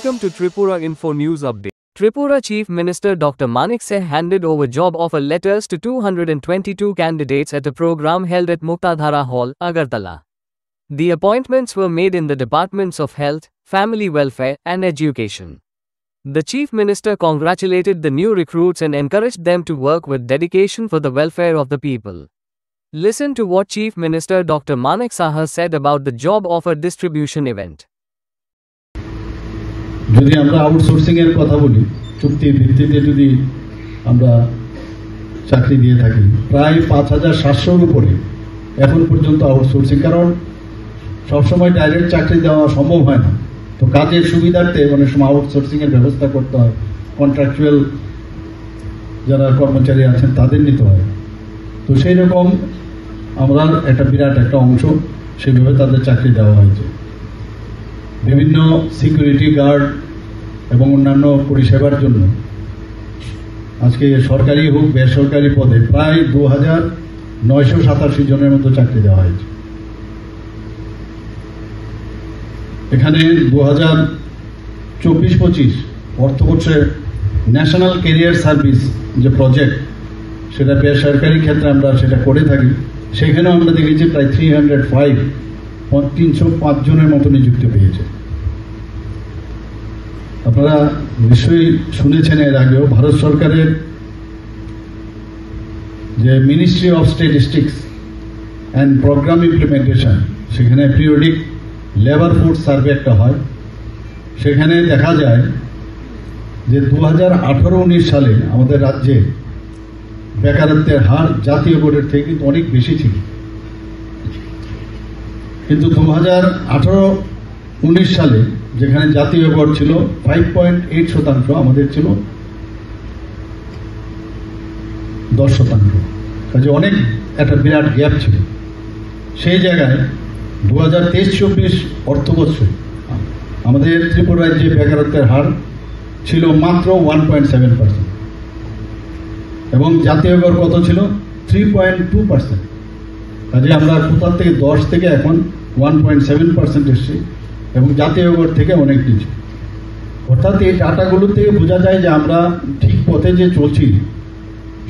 Welcome to Tripura Info News Update. Tripura Chief Minister Dr. Manik Seh handed over job offer letters to 222 candidates at a program held at Muktadhara Hall, Agartala. The appointments were made in the departments of Health, Family Welfare, and Education. The Chief Minister congratulated the new recruits and encouraged them to work with dedication for the welfare of the people. Listen to what Chief Minister Dr. Manik Saha said about the job offer distribution event. যদি আমরা outsourcing এর কথা বলি, চুক্তির ভিত্তিতে যদি আমরা চাকরি দিয়ে থাকি, প্রায় 5700 উপরে এখন পর্যন্ত আউটসোর্সিং, কারণ সবসময় ডাইরেক্ট চাকরি দেওয়া সম্ভব হয় না। তো কাজের সুবিধার্থে অনেক সময় আউটসোর্সিং এর ব্যবস্থা করতে হয়, কন্ট্রাকচুয়াল যারা কর্মচারী আছেন তাদের নিতে হয়। তো সেই রকম আমরা একটা বিরাট একটা অংশ সেভাবে তাদের চাকরি দেওয়া হয়েছে। বিভিন্ন সিকিউরিটি গার্ড এবং অন্যান্য পরিষেবার জন্য আজকে সরকারি হোক বেসরকারি পদে প্রায় 2987 জনের মতো চাকরি দেওয়া হয়েছে। এখানে 2024-25 অর্থবর্ষে ন্যাশনাল ক্যারিয়ার সার্ভিস যে প্রজেক্ট, সেটা বেসরকারি ক্ষেত্রে আমরা সেটা করে থাকি। সেখানেও আমরা দেখেছি প্রায় 305 জনের মতো নিযুক্তি পেয়েছে। আপনারা নিশ্চয়ই শুনেছেন এর আগেও ভারত সরকারের যে ministry of statistics and programme implementation, সেখানে পিরিয়ডিক লেবার ফোর্স সার্ভে একটা হয়। সেখানে দেখা যায় যে 2018-19 সালে আমাদের রাজ্যে বেকারত্বের হার জাতীয় বোর্ডের থেকে কিন্তু অনেক বেশি ছিল, কিন্তু 2018-19 সালে যেখানে জাতীয় গড় ছিল 5.8%, আমাদের ছিল 10%। কাজে অনেক একটা বিরাট গ্যাপ ছিল। সেই জায়গায় 2023-24 অর্থবর্ষে আমাদের ত্রিপুরা রাজ্যে বেকারত্বের হার ছিল মাত্র 1.7%, এবং জাতীয় গড় কত ছিল 3.2%। কাজে আমরা কোথা থেকে 10 থেকে এখন 1.7% এসেছি, এবং জাতীয় গড় থেকে অনেক নিচে। অর্থাৎ এই ডাটাগুলো থেকে বোঝা যায় যে আমরা ঠিক পথে যে চলছি,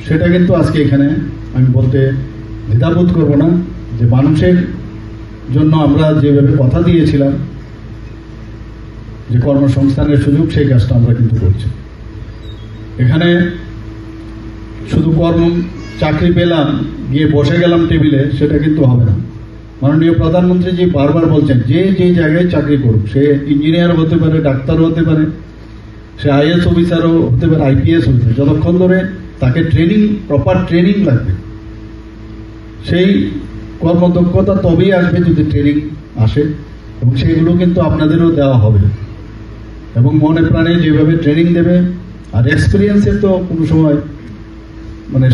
সেটা কিন্তু আজকে এখানে আমি বলতে দ্বিধাবোধ করব না যে মানুষের জন্য আমরা যেভাবে কথা দিয়েছিলাম যে কর্মসংস্থানের সুযোগ, সেই কাজটা আমরা কিন্তু করছি। এখানে শুধু চাকরি পেলাম, গিয়ে বসে গেলাম টেবিলে, সেটা কিন্তু হবে না। মাননীয় প্রধানমন্ত্রী জি বারবার বলছেন যে যে জায়গায় চাকরি করুক, সে ইঞ্জিনিয়ার হতে পারে, ডাক্তারও হতে পারে, সে আইএস অফিসারও হতে পারে, আইপিএস হতে পারে, যতক্ষণ ধরে তাকে প্রপার ট্রেনিং লাগবে, সেই কর্মদক্ষতা তবেই আসবে যদি ট্রেনিং আসে, এবং সেইগুলো কিন্তু আপনাদেরও দেওয়া হবে। এবং মনে প্রাণে যেভাবে ট্রেনিং দেবে, আর এক্সপিরিয়েন্সের তো কোনো সময়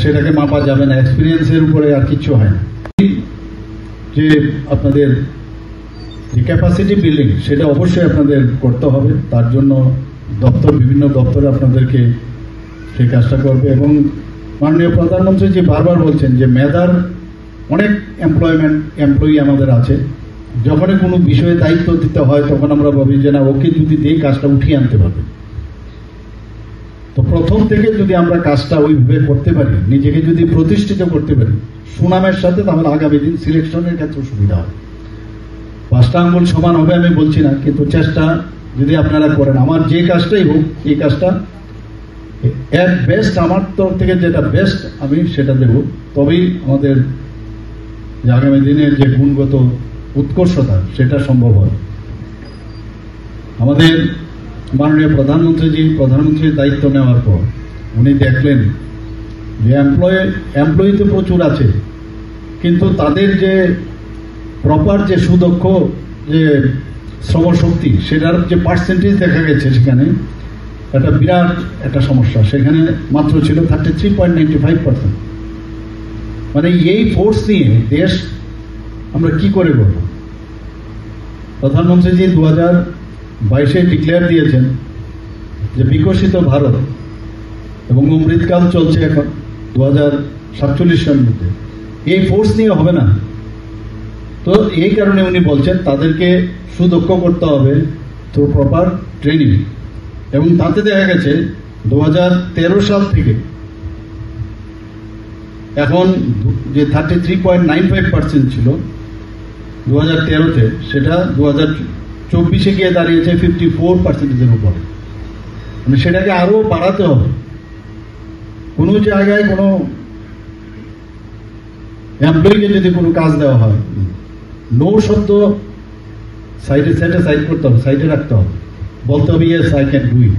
সেটাকে মাপা যাবে না, এক্সপিরিয়েন্সের উপরে আর কিছু হয় না। যে আপনাদের যে ক্যাপাসিটি বিল্ডিং, সেটা অবশ্যই আপনাদের করতে হবে। তার জন্য বিভিন্ন দপ্তরে আপনাদেরকে সেই কাজটা করবে। এবং মাননীয় প্রধানমন্ত্রী যে বারবার বলছেন যে মেধার অনেক এমপ্লয়ি আমাদের আছে, যখনই কোনো বিষয়ে দায়িত্ব দিতে হয় তখন আমরা ভাবি যে না, ওকে যদি দিয়ে কাজটা উঠিয়ে আনতে পারবে। তো প্রথম থেকে যদি আমরা কাজটা ওইভাবে করতে পারি, নিজেকে যদি প্রতিষ্ঠিত করতে পারি সুনামের সাথে, তাহলে আগামী দিন সিলেকশনের ক্ষেত্রে সুবিধা হয়। 5টা আঙ্গুল সমান হবে আমি বলছি না, কিন্তু চেষ্টা যদি আপনারা করেন, আমার যে কাজটাই হোক, এই কাজটা এর বেস্ট, আমার তরফ থেকে যেটা বেস্ট আমি সেটা দেব, তবেই আমাদের যে আগামী দিনের যে গুণগত উৎকর্ষতা সেটা সম্ভব হয়। আমাদের মাননীয় প্রধানমন্ত্রীর দায়িত্ব নেওয়ার পর উনি দেখলেন যে এমপ্লয়ি তো প্রচুর আছে, কিন্তু তাদের যে প্রপার যে সুদক্ষ যে শ্রমশক্তি, সেটার যে পার্সেন্টেজ দেখা গেছে সেখানে একটা বিরাট একটা সমস্যা। সেখানে মাত্র ছিল 33.95%। এই ফোর্স নিয়ে দেশ আমরা কি করে করব? প্রধানমন্ত্রীজি 2022-এ ডিক্লেয়ার দিয়েছেন যে বিকশিত ভারত, এবং অমৃতকাল চলছে এখন 2047 সালের মধ্যে। এই ফোর্স নিয়ে হবে না। তো এই কারণে উনি বলছেন তাদেরকে সুদক্ষ করতে হবে, তো প্রপার ট্রেনিং, এবং তাতে দেখা গেছে 2013 সাল থেকে এখন যে 33.95% ছিল 2013-তে, সেটা 2024-এ গিয়ে দাঁড়িয়েছে 54%-এর উপরে। মানে সেটাকে আরো বাড়াতে হবে। কোনো জায়গায় কোনো এমপ্লয়িকে যদি কোনো কাজ দেওয়া হয়, নো শব্দ সাইড করতে হবে, সাইডে রাখতে হবে, বলতে হবে yes I can do it.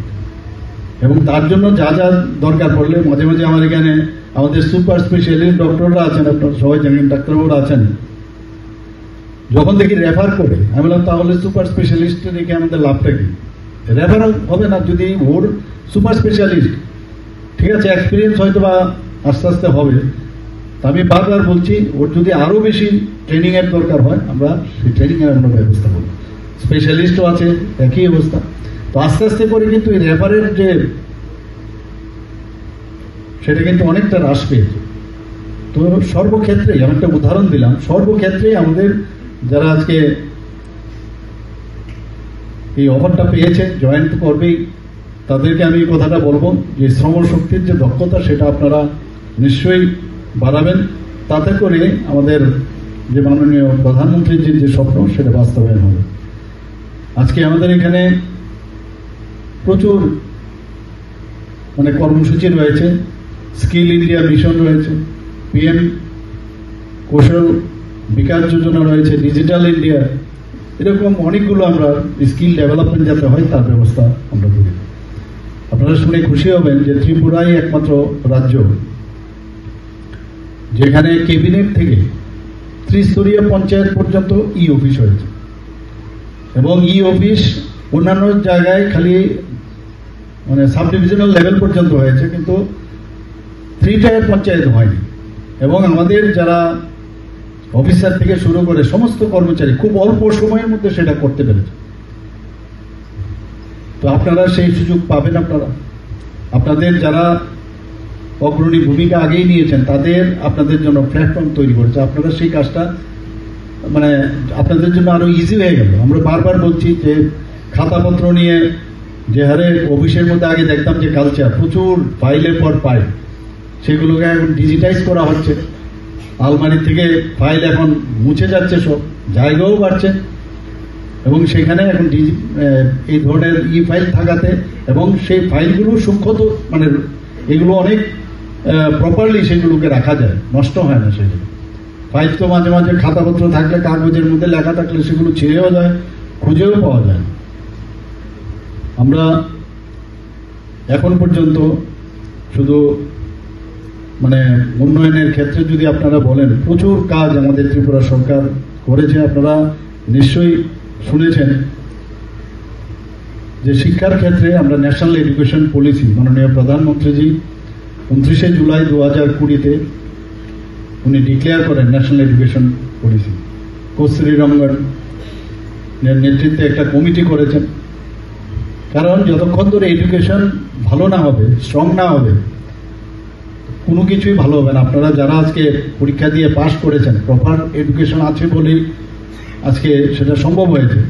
এবং তার জন্য যা যা দরকার পড়লে মাঝে মাঝে আমার এখানে আমাদের সুপার স্পেশালিস্ট ডক্টররা আছেন, আপনারা সবাই জানেন, ডাক্তারবাবুরা আছেন, যখন দেখি রেফার করে, আমি বললাম তাহলে সুপার স্পেশালিস্ট রেখে আমাদের লাভটা কি? রেফার হবে না যদি ওর সুপার স্পেশালিস্ট, ঠিক আছে, এক্সপিরিয়েন্স হয়তো বা আস্তে আস্তে হবে। আমি বারবার বলছি, ওর যদি আরো বেশি ট্রেনিং এর দরকার হয়, আমরা সেই ট্রেনিং এর আমরা ব্যবস্থা করবো। স্পেশালিস্টও আছে, একই অবস্থা। তো আস্তে আস্তে করে কিন্তু এই রেফারের যে সেটা কিন্তু অনেকটা হ্রাস পেয়েছে। তো সর্বক্ষেত্রেই, আমি একটা উদাহরণ দিলাম, সর্বক্ষেত্রেই আমাদের যারা আজকে এই অফারটা পেয়েছে, জয়েন করবেই, তাদেরকে আমি এই কথাটা বলবো যে শ্রমশক্তির যে দক্ষতা সেটা আপনারা নিশ্চয়ই বাড়াবেন, তাতে করে আমাদের যে মাননীয় প্রধানমন্ত্রীর যে স্বপ্ন সেটা বাস্তবায়ন হবে। আজকে আমাদের এখানে প্রচুর মানে কর্মসূচি রয়েছে, স্কিল ইন্ডিয়া মিশন রয়েছে, PM কৌশল বিকাশ যোজনা রয়েছে, ডিজিটাল ইন্ডিয়া, এরকম অনেকগুলো আমরা স্কিল ডেভেলপমেন্ট যাতে হয় তার ব্যবস্থা আমরা করি। আপনারা শুনে খুশি হবেন যে ত্রিপুরাই একমাত্র রাজ্য যেখানে ক্যাবিনেট থেকে ত্রিস্তরীয় পঞ্চায়েত পর্যন্ত অফিস হয়েছে, এবং অফিস অন্যান্য জায়গায় খালি মানে সাব ডিভিশনাল লেভেল পর্যন্ত হয়েছে, কিন্তু 3 টায়ার পঞ্চায়েত হয়নি। এবং আমাদের যারা অফিসার থেকে শুরু করে সমস্ত কর্মচারী খুব অল্প সময়ের মধ্যে সেটা করতে পেরেছে। তো আপনারা সেই সুযোগ পাবেন। আপনাদের যারা অগ্রণী ভূমিকা আগেই নিয়েছেন তাদের আপনাদের জন্য প্ল্যাটফর্ম তৈরি করেছে। আপনারা সেই কাজটা মানে আপনাদের জন্য আরো ইজি হয়ে গেল। আমরা বারবার বলছি যে খাতাপত্র নিয়ে যে হারে অফিসের মধ্যে আগে দেখতাম যে কালচার, প্রচুর ফাইলের পর ফাইল, সেগুলোকে এখন ডিজিটাইজ করা হচ্ছে। আলমারি থেকে ফাইল এখন মুছে যাচ্ছে, সব জায়গাও বাড়ছে, এবং সেখানে এখন এই ধরনের ফাইল থাকাতে, এবং সেই ফাইলগুলো সূক্ষ্ম মানে এগুলো অনেক প্রপারলি সেগুলোকে রাখা যায়, নষ্ট হয় না সেগুলো। ফাইল তো মাঝে মাঝে খাতাপত্র থাকলে, কাগজের মধ্যে লেখা থাকলে সেগুলো ছিঁড়েও যায়, খুঁজেও পাওয়া যায়। আমরা এখন পর্যন্ত শুধু মানে উন্নয়নের ক্ষেত্রে যদি আপনারা বলেন, প্রচুর কাজ আমাদের ত্রিপুরা সরকার করেছে। আপনারা নিশ্চয়ই শুনেছেন যে শিক্ষার ক্ষেত্রে আমরা ন্যাশনাল এডুকেশন পলিসি, মাননীয় প্রধানমন্ত্রীজি 29শে জুলাই 2020-তে উনি ডিক্লেয়ার করেন ন্যাশনাল এডুকেশন পলিসি। কস্তুরী রঙ্গন নেতৃত্বে একটা কমিটি করেছেন, কারণ যতক্ষণ ধরে এডুকেশন ভালো না হবে, স্ট্রং না হবে, কোনো কিছুই ভালো হবে না। আপনারা যারা আজকে পরীক্ষা দিয়ে পাশ করেছেন, প্রপার এডুকেশন আছে বলেই আজকে সেটা সম্ভব হয়েছে।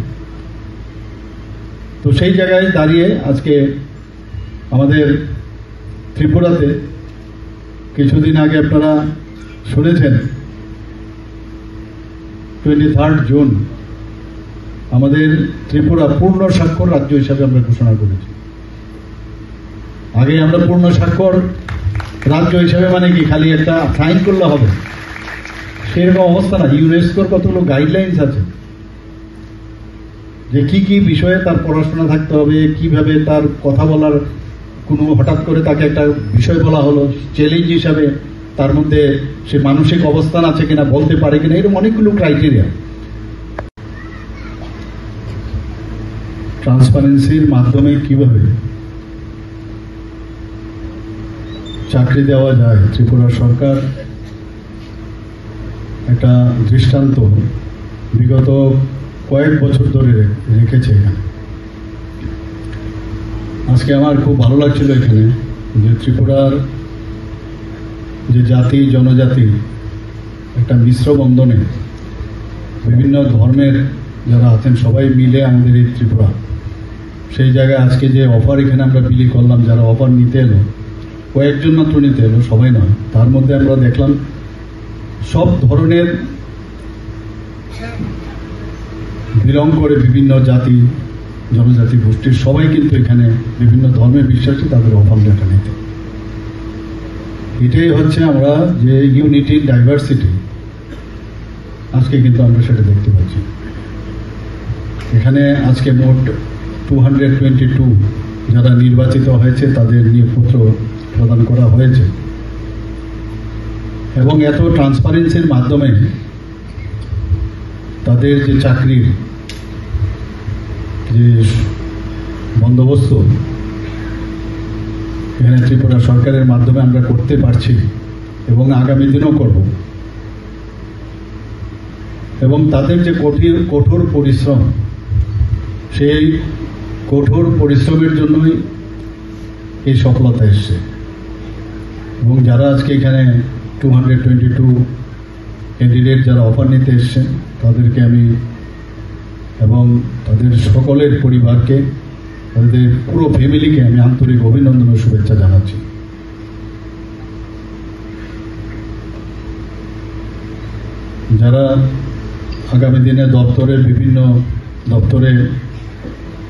তো সেই জায়গায় দাঁড়িয়ে আজকে আমাদের ত্রিপুরাতে কিছুদিন আগে আপনারা শুনেছেন 23 জুন আমাদের ত্রিপুরা পূর্ণ স্বাক্ষর রাজ্য হিসাবে আমরা ঘোষণা করেছি। আগে আমরা পূর্ণ স্বাক্ষর রাজ্য হিসাবে মানে কি খালি একটা সাইন করলে হবে সেরকম অবস্থা না। ইউনেস্কোর কতগুলো গাইডলাইন্স আছে যে কি কি বিষয়ে তার পড়াশোনা থাকতে হবে, কিভাবে তার কথা বলার, কোনো হঠাৎ করে তাকে একটা বিষয় বলা হলো চ্যালেঞ্জ হিসাবে তার মধ্যে সে মানসিক অবস্থান আছে কিনা, বলতে পারে কিনা, এরকম অনেকগুলো ক্রাইটেরিয়া। ট্রান্সপারেন্সির মাধ্যমে কিভাবে চাকরি দেওয়া যায়, ত্রিপুরা সরকার একটা দৃষ্টান্ত বিগত কয়েক বছর ধরে রেখেছে। আজকে আমার খুব ভালো লাগছিল এখানে যে ত্রিপুরার যে জাতি জনজাতি একটা মিশ্র বন্ধনে বিভিন্ন ধর্মের যারা আছেন সবাই মিলে আমাদের এই ত্রিপুরা, সেই জায়গায় আজকে যে অফার এখানে আমরা বিলি করলাম, যারা অফার নিতে এলো কয়েকজন মাত্র নিতে এলো, সবাই নয়, তার মধ্যে আমরা দেখলাম সব ধরনের বিলং করে বিভিন্ন জাতি জনজাতি গোষ্ঠীর সবাই কিন্তু এখানে বিভিন্ন ধর্মে বিশ্বাসী, তাদের অফার লেখা নিতে। এটাই হচ্ছে আমরা যে ইউনিটি ডাইভার্সিটি, আজকে কিন্তু আমরা সেটা দেখতে পাচ্ছি। এখানে আজকে মোট 222 যারা নির্বাচিত হয়েছে তাদের নিয়োগপত্র প্রদান করা হয়েছে, এবং এত ট্রান্সপারেন্সির মাধ্যমে তাদের যে চাকরির যে বন্দোবস্ত এখানে ত্রিপুরা সরকারের মাধ্যমে আমরা করতে পারছি এবং আগামী দিনও করব, এবং তাদের যে কঠোর পরিশ্রম, সেই কঠোর পরিশ্রমের জন্যই এই সফলতা এসছে। এবং যারা আজকে এখানে 222 ক্যান্ডিডেট যারা অফার নিতে এসছেন তাদেরকে আমি এবং তাদের সকলের পরিবারকে, তাদের পুরো ফ্যামিলিকে আমি আন্তরিক অভিনন্দন ও শুভেচ্ছা জানাচ্ছি। যারা আগামী দিনে দপ্তরের বিভিন্ন দপ্তরে,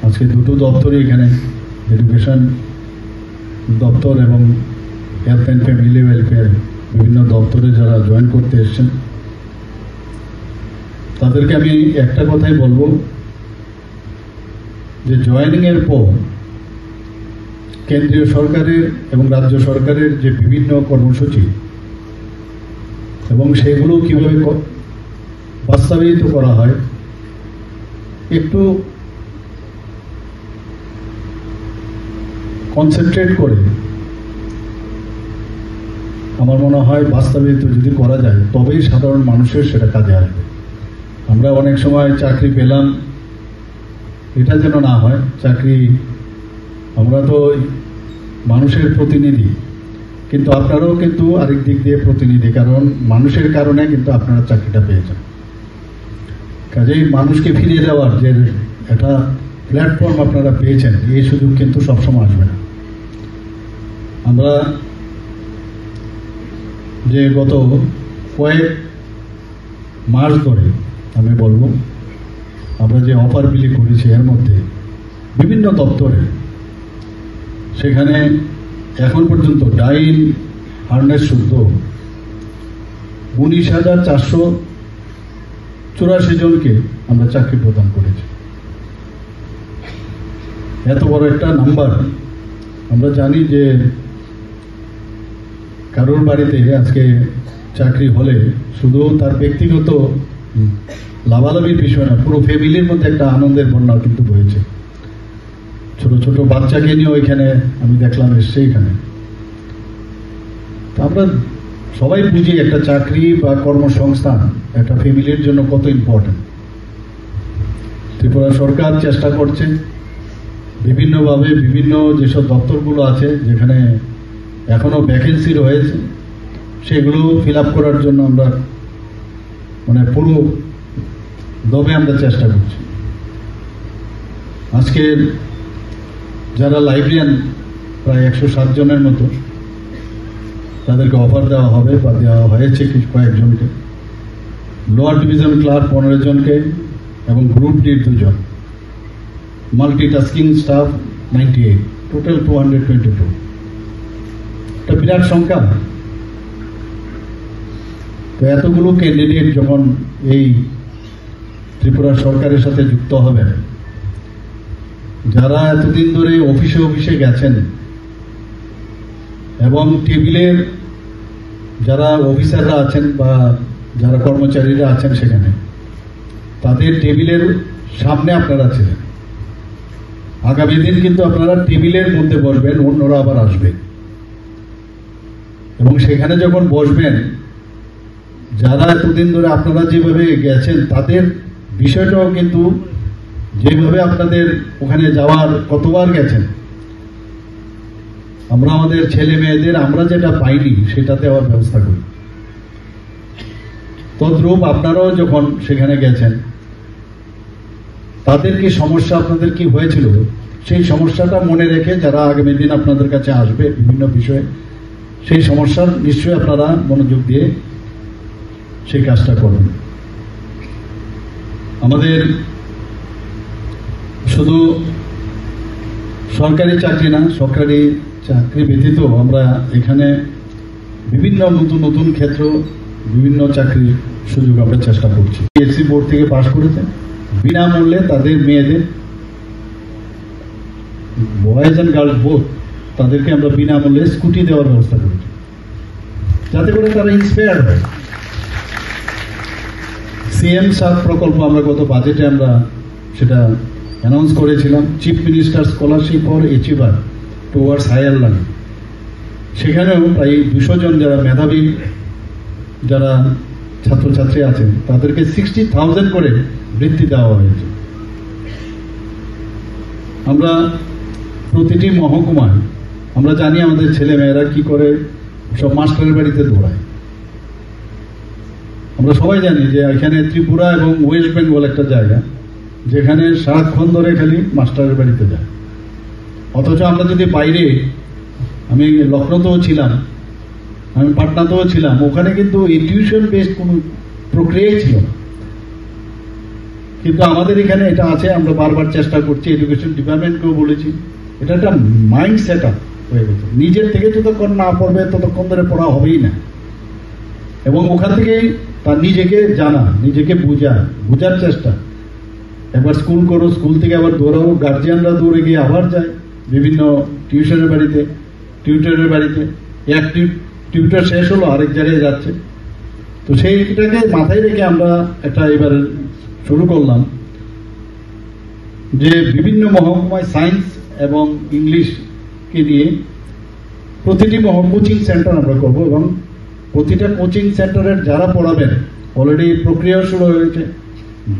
আজকে দুটো দপ্তরই এখানে, এডুকেশন দপ্তর এবং হেলথ অ্যান্ড ফ্যামিলি ওয়েলফেয়ার, বিভিন্ন দপ্তরে যারা জয়েন করতে এসছেন তাদেরকে আমি একটা কথাই বলবো যে জয়েনিংয়ের পর কেন্দ্রীয় সরকারের এবং রাজ্য সরকারের যে বিভিন্ন কর্মসূচি এবং সেগুলো কিভাবে বাস্তবায়িত করা হয়, একটু কনসেন্ট্রেট করে আমার মনে হয় বাস্তবায়িত যদি করা যায় তবেই সাধারণ মানুষের সেটা কাজে আসবে। আমরা অনেক সময় চাকরি পেলাম, এটা যেন না হয়। চাকরি, আমরা তো মানুষের প্রতিনিধি, কিন্তু আপনারাও কিন্তু আরেক দিক দিয়ে প্রতিনিধি, কারণ মানুষের কারণে কিন্তু আপনারা চাকরিটা পেয়েছেন। কাজেই মানুষকে ফিরিয়ে দেওয়ার যে একটা প্ল্যাটফর্ম আপনারা পেয়েছেন, এই সুযোগ কিন্তু সবসময় আসবে না। আমরা যে গত কয়েক মাস ধরে আমি বলবো আমরা যে অফার বিলি করেছি এর মধ্যে বিভিন্ন দপ্তরে, সেখানে এখন পর্যন্ত ডাইন হার্নেস শুদ্ধ 19,484 জনকে আমরা চাকরি প্রদান করেছি। এত বড় একটা নাম্বার। আমরা জানি যে কারোর বাড়িতে আজকে চাকরি হলে শুধু তার ব্যক্তিগত লাভালাভির বিষয় না, পুরো ফ্যামিলির মধ্যে একটা আনন্দের বন্যা কিন্তু বয়েছে। ছোট ছোট বাচ্চাকে নিয়ে ওইখানে আমি দেখলাম এসছে এখানে। তো আমরা সবাই বুঝি একটা চাকরি বা কর্মসংস্থান একটা ফ্যামিলির জন্য কত ইম্পর্টেন্ট। ত্রিপুরা সরকার চেষ্টা করছে বিভিন্নভাবে, বিভিন্ন যেসব দপ্তরগুলো আছে যেখানে এখনো ভ্যাকেন্সি রয়েছে সেগুলো ফিল আপ করার জন্য আমরা পুরো দমে আমরা চেষ্টা করছি। আজকে যারা লাইব্রেরিয়ান প্রায় 107 জনের মতো, তাদেরকে অফার দেওয়া হবে বা দেওয়া হয়েছে কিছু কয়েকজনকে। লোয়ার ডিভিশন ক্লার্ক 15 জনকে এবং গ্রুপ ডি 2 জন, মাল্টিটাস্কিং স্টাফ 98, টোটাল 222। এটা বিরাট সংখ্যা। তো এতগুলো ক্যান্ডিডেট যখন এই ত্রিপুরা সরকারের সাথে যুক্ত হবে, যারা এতদিন ধরে অফিসে গেছেন এবং টেবিলের যারা অফিসাররা আছেন বা যারা কর্মচারীরা আছেন সেখানে, তাদের টেবিলের সামনে আপনারা ছিলেন। আগামী দিন কিন্তু আপনারা টেবিলের মধ্যে বসবেন, অন্যরা আবার আসবে, এবং সেখানে যখন বসবেন যারা এতদিন ধরে আপনারা যেভাবে গেছেন তাদের বিষয়টাও কিন্তু, যেভাবে আপনাদের ওখানে যাওয়ার কতবার গেছেন, আমরা আমাদের ছেলে মেয়েদের আমরা যেটা পাইনি সেটা দেওয়ার ব্যবস্থা করি। তদ্রূপ আপনারাও যখন সেখানে গেছেন, তাদের কি সমস্যা, আপনাদের কি হয়েছিল, সেই সমস্যাটা মনে রেখে যারা আগামী দিন আপনাদের কাছে আসবে বিভিন্ন বিষয়ে, সেই সমস্যার নিশ্চয়ই আপনারা মনোযোগ দিয়ে সেই কাজটা করুন। আমাদের শুধু সরকারি চাকরি না, সরকারি চাকরি ব্যতীত আমরা এখানে বিভিন্ন নতুন নতুন ক্ষেত্র, বিভিন্ন চাকরির সুযোগ আমরা চেষ্টা করছি। এসসি বোর্ড থেকে পাশ করেছে, বিনামূল্যে তাদের মেয়েদের, বয়েজ অ্যান্ড গার্লস বোথ, তাদেরকে আমরা বিনামূল্যে স্কুটি দেওয়ার ব্যবস্থা করেছি, যাতে করে তারা ইন্সপায়ার্ড হয়। সিএম সার প্রকল্প আমরা গত বাজেটে আমরা সেটা অ্যানাউন্স করেছিলাম, chief minister scholarship for achiever towards higher learning. সেখানেও প্রায় 200 জন যারা মেধাবী যারা ছাত্রছাত্রী আছেন তাদেরকে 60,000 করে বৃত্তি দেওয়া হয়েছে। আমরা প্রতিটি মহকুমায় আমরা জানি আমাদের ছেলে মেয়েরা কি করে সব মাস্টারের বাড়িতে দৌড়ায়। আমরা সবাই জানি যে এখানে ত্রিপুরা এবং ওয়েস্ট বেঙ্গল একটা জায়গা যেখানে সারাক্ষণ ধরে খালি মাস্টারের বাড়িতে যায়। অথচ আমরা যদি বাইরে, আমি লখনৌতেও ছিলাম, আমি পাটনাতেও ছিলাম, ওখানে কিন্তু এই টিউশন বেসড কোনো প্রক্রিয়াই ছিল না। কিন্তু আমাদের এখানে এটা আছে, আমরা বারবার চেষ্টা করছি, এডুকেশন ডিপার্টমেন্টকেও বলেছি, এটা একটা মাইন্ড সেট আপ হয়ে গেছে। নিজের থেকে যতক্ষণ না পড়বে ততক্ষণ ধরে পড়া হবেই না, এবং ওখান থেকেই তার নিজেকে জানা, নিজেকে বোঝার চেষ্টা। একবার স্কুল করো, স্কুল থেকে আবার দৌড়াও, গার্জিয়ানরা দৌড়ে গিয়ে আবার যায় বিভিন্ন টিউশনের বাড়িতে, টিউটরের বাড়িতে, এক টিউটর শেষ হলো আরেক জায়গায় যাচ্ছে। তো সেইটাকে মাথায় রেখে আমরা একটা এবার শুরু করলাম যে বিভিন্ন মহকুমায় সায়েন্স এবং ইংলিশকে নিয়ে প্রতিটি কোচিং সেন্টার আমরা করবো, এবং প্রতিটা কোচিং সেন্টারের যারা পড়াবেন অলরেডি প্রক্রিয়া শুরু হয়েছে।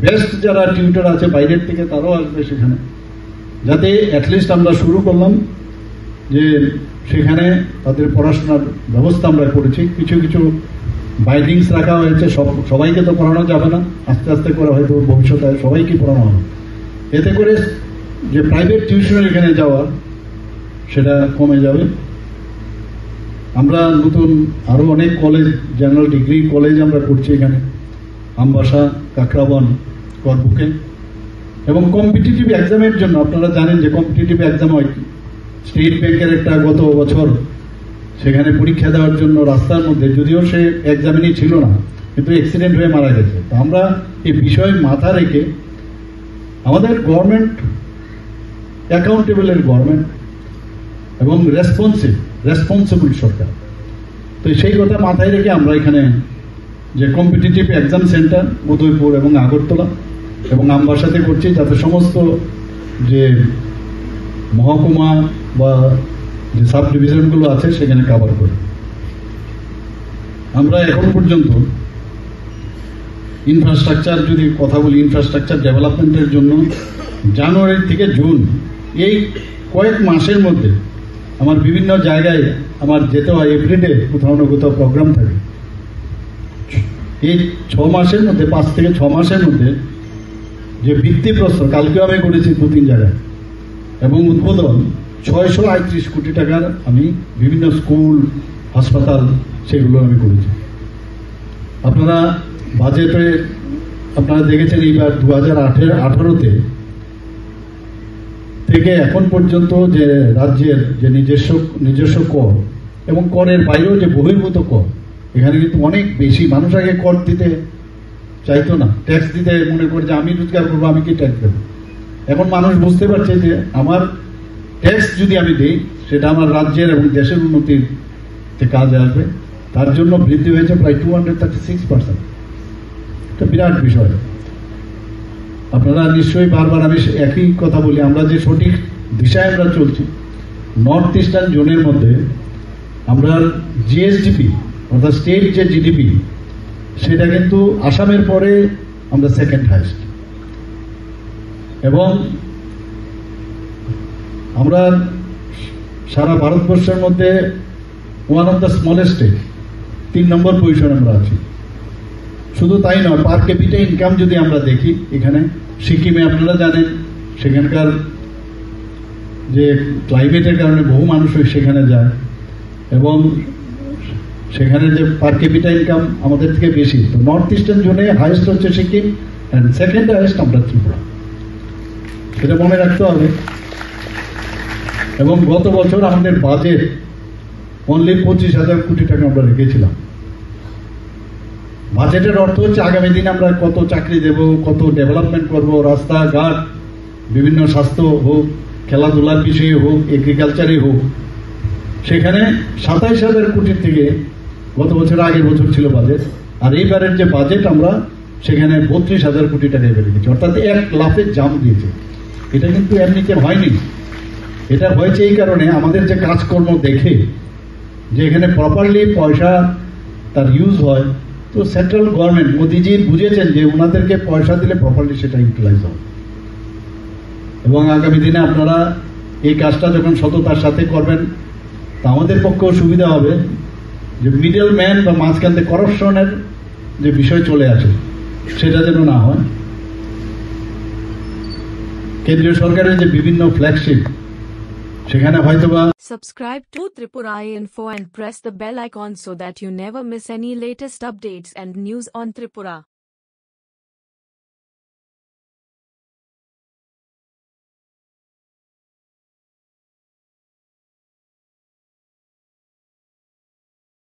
বেস্ট যারা টিউটর আছে বাইরের থেকে তারাও আসবে সেখানে, যাতে অ্যাটলিস্ট আমরা শুরু করলাম যে সেখানে তাদের পড়াশোনার ব্যবস্থা আমরা করেছি। কিছু কিছু বাইন্ডিংস রাখা হয়েছে, সবাইকে তো পড়ানো যাবে না, আস্তে আস্তে করে হয়তো ভবিষ্যতে সবাইকে পড়ানো হবে। এতে করে যে প্রাইভেট টিউশনের এখানে যাওয়ার সেটা কমে যাবে। আমরা নতুন আরো অনেক কলেজ, জেনারেল ডিগ্রি কলেজ আমরা করছি এখানে, আমবাসা, কাকরাবন, করবুকে। এবং কম্পিটিটিভ এক্সামের জন্য আপনারা জানেন যে কম্পিটিটিভ এক্সাম হয়, স্টেট ব্যাংকের একটা গত বছর সেখানে পরীক্ষা দেওয়ার জন্য রাস্তার মধ্যে, যদিও সে এক্সামিনই ছিল না, কিন্তু অ্যাক্সিডেন্ট হয়ে মারা গেছে। তো আমরা এই বিষয় মাথা রেখে, আমাদের গভর্নমেন্ট অ্যাকাউন্টেবলের গভর্নমেন্ট এবং রেসপন্সিবল সরকার, তো সেই কথা মাথায় রেখে আমরা এখানে যে কম্পিটিটিভ এক্সাম সেন্টার উদয়পুর এবং আগরতলা এবং আমবাসাতে করছি, যাতে সমস্ত যে মহকুমা বা যে সাব ডিভিশনগুলো আছে সেখানে কভার করে। আমরা এখন পর্যন্ত ইনফ্রাস্ট্রাকচার যদি কথা বলি, ইনফ্রাস্ট্রাকচার ডেভেলপমেন্টের জন্য জানুয়ারি থেকে জুন এই কয়েক মাসের মধ্যে আমার বিভিন্ন জায়গায় আমার যেতে হয়, এভরিডে কোথাও না কোথাও প্রোগ্রাম থাকে। এই 6 মাসের মধ্যে, 5 থেকে 6 মাসের মধ্যে যে ভিত্তিপ্রস্তর কালকেও আমি করেছি 2-3 জায়গায়, এবং উদ্বোধন 638 কোটি টাকার আমি বিভিন্ন স্কুল, হাসপাতাল সেগুলো আমি করেছি। আপনারা বাজেটে আপনারা দেখেছেন এইবার 2018-তে থেকে এখন পর্যন্ত যে রাজ্যের যে নিজস্ব কর এবং করের বাইরেও যে বহির্ভূত কর, এখানে কিন্তু অনেক বেশি। মানুষ আগে কর দিতে চাইতো না, ট্যাক্স দিতে মনে করে যে আমি রোজগার করবো, আমি কি ট্যাক্স দেবো। এখন মানুষ বুঝতে পারছে যে আমার ট্যাক্স যদি আমি দিই সেটা আমার রাজ্যের এবং দেশের উন্নতিতে কাজে আসবে। তার জন্য বৃদ্ধি হয়েছে প্রায় 236%। এটা বিরাট বিষয়। আপনারা নিশ্চয়ই বারবার আমি একই কথা বলি, আমরা যে সঠিক দিশায় আমরা চলছি। নর্থ ইস্টার্ন জোনের মধ্যে আমরা জিএসডিপি অর্থাৎ স্টেট যে জিডিপি, সেটা কিন্তু আসামের পরে আমরা সেকেন্ড হাইস্ট, এবং আমরা সারা ভারতবর্ষের মধ্যে one of the smallest state, 3 number position আমরা আছি। শুধু তাই নয়, পার ক্যাপিটা ইনকাম যদি আমরা দেখি, এখানে সিকিমে আপনারা জানেন সেখানকার যে ক্লাইমেটের কারণে বহু মানুষ সেখানে যায় এবং সেখানে যে পার ক্যাপিটা ইনকাম আমাদের থেকে বেশি। তো নর্থ ইস্টার্ন জোনে হাইয়েস্ট হচ্ছে সিকিম অ্যান্ড সেকেন্ড হাইয়েস্ট আমরা ত্রিপুরা, সেটা মনে রাখতে হবে। এবং গত বছর আমাদের বাজেট অনলি 25,000 কোটি টাকা আমরা রেখেছিলাম। বাজেটের অর্থ হচ্ছে আগামী দিনে আমরা কত চাকরি দেব, কত ডেভেলপমেন্ট করব, রাস্তাঘাট, বিভিন্ন স্বাস্থ্য হোক, খেলাধুলার বিষয়ে হোক, এগ্রিকালচারে হোক। সেখানে 27,000 কোটির থেকে গত বছর আগের বছর ছিল বাজেট, আর এইবারের যে বাজেট আমরা সেখানে 32,000 কোটি টাকা এবার রেখেছি, অর্থাৎ 1 লাফের জাম্প দিয়েছে। এটা কিন্তু এমনিতে হয়নি, এটা হয়েছে এই কারণে আমাদের যে কাজকর্ম দেখে যে এখানে প্রপারলি পয়সা তার ইউজ হয়। তো সেন্ট্রাল গভর্নমেন্ট মোদিজি বুঝেছেন যে ওনাদেরকে পয়সা দিলে প্রপারলি সেটা ইউটিলাইজ হবে, এবং আগামী দিনে আপনারা এই কাজটা যখন সততার সাথে করবেন তা আমাদের পক্ষেও সুবিধা হবে, যে মিডল ম্যান বা মাঝখান থেকে করাপশনের যে বিষয় চলে আসে সেটা যেন না হয়। কেন্দ্রীয় সরকারের যে বিভিন্ন ফ্ল্যাগশিপ সেখানে হয়তোবা Subscribe to Tripura Info and press the bell icon so that you never miss any latest updates and news on Tripura.